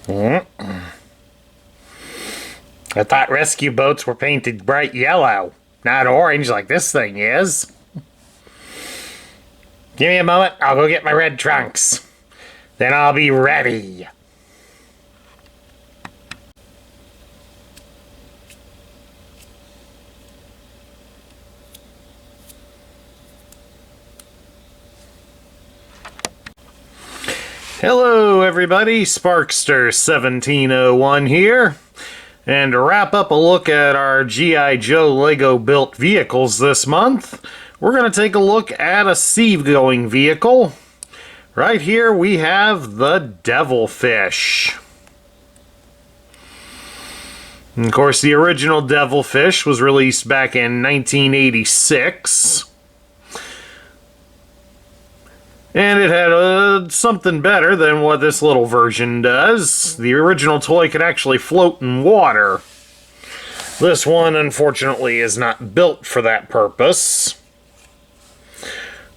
I thought rescue boats were painted bright yellow, not orange like this thing is. Give me a moment, I'll go get my red trunks. Then I'll be ready. Hello everybody, Sparkster1701 here. And to wrap up a look at our G.I. Joe Lego built vehicles this month, we're going to take a look at a sea-going vehicle. Right here we have the Devilfish. And of course, the original Devilfish was released back in 1986. And it had something better than what this little version does. The original toy could actually float in water. This one, unfortunately, is not built for that purpose.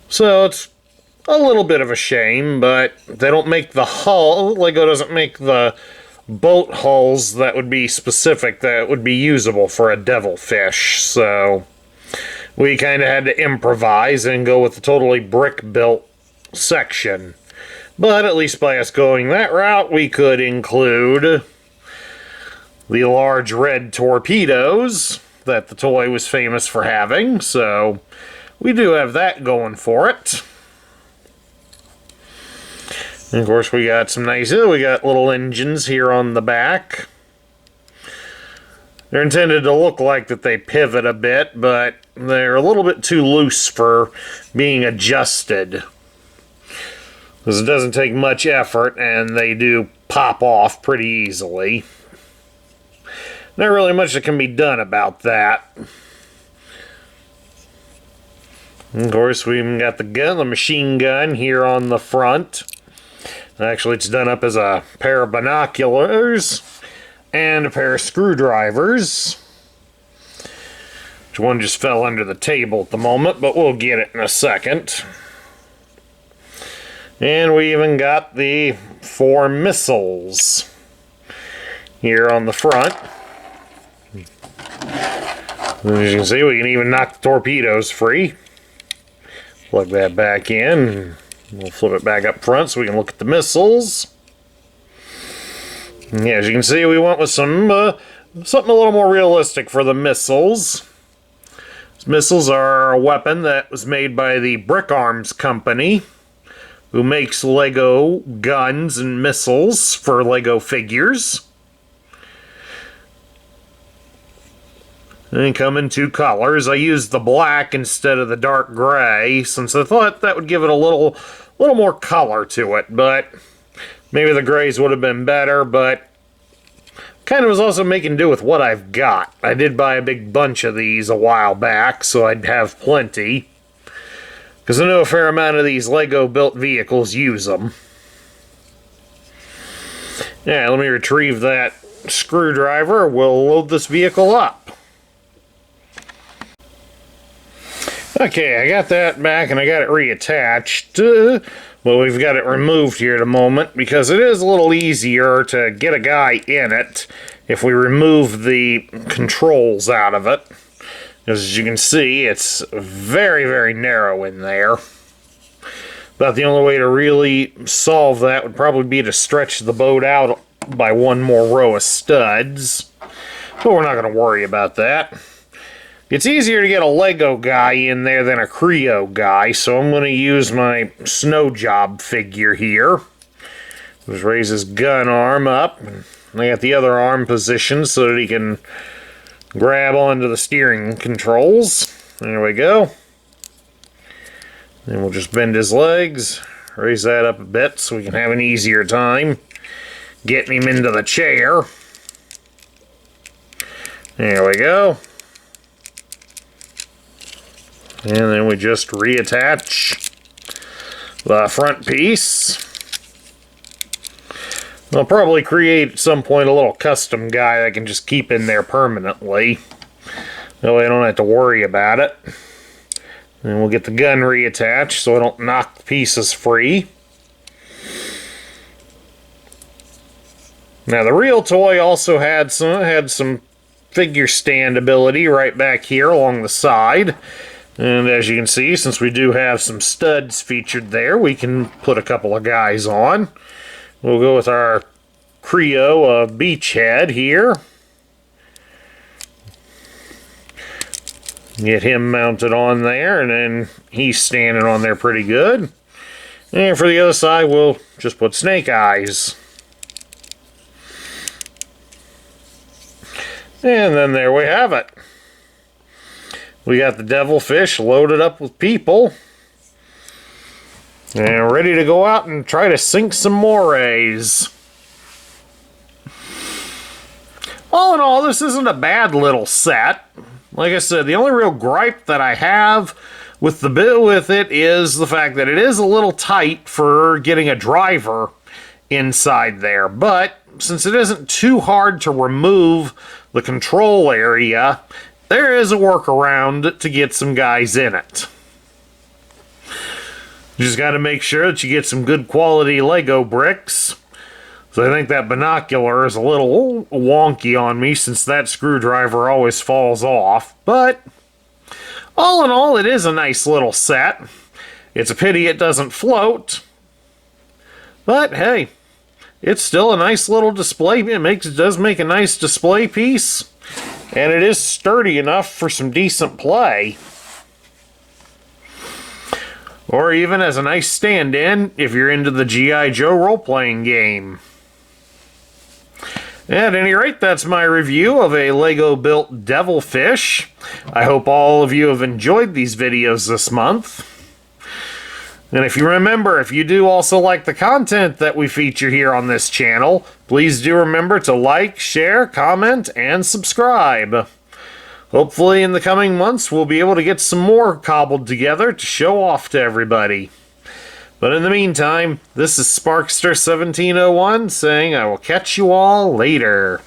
So it's a little bit of a shame, but they don't make the hull. Lego doesn't make the boat hulls that would be specific, that would be usable for a Devilfish. So we kind of had to improvise and go with the totally brick-built section. But at least by us going that route, we could include the large red torpedoes that the toy was famous for having, so we do have that going for it. And of course we got some nice, we got little engines here on the back. They're intended to look like that they pivot a bit, but they're a little bit too loose for being adjusted, because it doesn't take much effort, and they do pop off pretty easily. Not really much that can be done about that. And of course, we even got the gun, the machine gun here on the front. Actually, it's done up as a pair of binoculars and a pair of screwdrivers. Which one just fell under the table at the moment, but we'll get it in a second. And we even got the 4 missiles here on the front. As you can see, we can even knock the torpedoes free. Plug that back in. We'll flip it back up front so we can look at the missiles. And yeah, as you can see, we went with some something a little more realistic for the missiles. These missiles are a weapon that was made by the Brick Arms Company, who makes Lego guns and missiles for Lego figures. They come in 2 colors. I used the black instead of the dark gray, since I thought that would give it a little more color to it, but maybe the grays would have been better, but kind of was also making do with what I've got. I did buy a big bunch of these a while back, so I'd have plenty, because I know a fair amount of these Lego built vehicles use them. Yeah, let me retrieve that screwdriver. We'll load this vehicle up. Okay, I got that back and I got it reattached. Well, we've got it removed here at a moment because it is a little easier to get a guy in it if we remove the controls out of it. As you can see, it's very, very narrow in there. But the only way to really solve that would probably be to stretch the boat out by 1 more row of studs. But we're not going to worry about that. It's easier to get a Lego guy in there than a Creo guy, so I'm going to use my snow job figure here. Just raise his gun arm up. And I got the other arm positioned so that he can grab onto the steering controls. There we go. Then we'll just bend his legs, raise that up a bit so we can have an easier time getting him into the chair. There we go. And then we just reattach the front piece. I'll probably create at some point a little custom guy I can just keep in there permanently. That way I don't have to worry about it. And we'll get the gun reattached so I don't knock the pieces free. Now the real toy also had some figure stand ability right back here along the side. And as you can see, since we do have some studs featured there, we can put a couple of guys on. We'll go with our Creo Beachhead here. Get him mounted on there, and then he's standing on there pretty good. And for the other side, we'll just put Snake Eyes. And then there we have it. We got the Devilfish loaded up with people. And ready to go out and try to sink some morays. All in all, this isn't a bad little set. Like I said, the only real gripe that I have with it is the fact that it is a little tight for getting a driver inside there. But since it isn't too hard to remove the control area, there is a workaround to get some guys in it. You just got to make sure that you get some good quality Lego bricks. So I think that binocular is a little wonky on me since that screwdriver always falls off. But all in all, it is a nice little set. It's a pity it doesn't float. But hey, it's still a nice little display. It does make a nice display piece. And it is sturdy enough for some decent play. Or even as a nice stand-in if you're into the G.I. Joe role-playing game. At any rate, that's my review of a Lego-built Devilfish. I hope all of you have enjoyed these videos this month. And if you remember, if you do also like the content that we feature here on this channel, please do remember to like, share, comment, and subscribe. Hopefully in the coming months we'll be able to get some more cobbled together to show off to everybody. But in the meantime, this is Sparkster1701 saying I will catch you all later.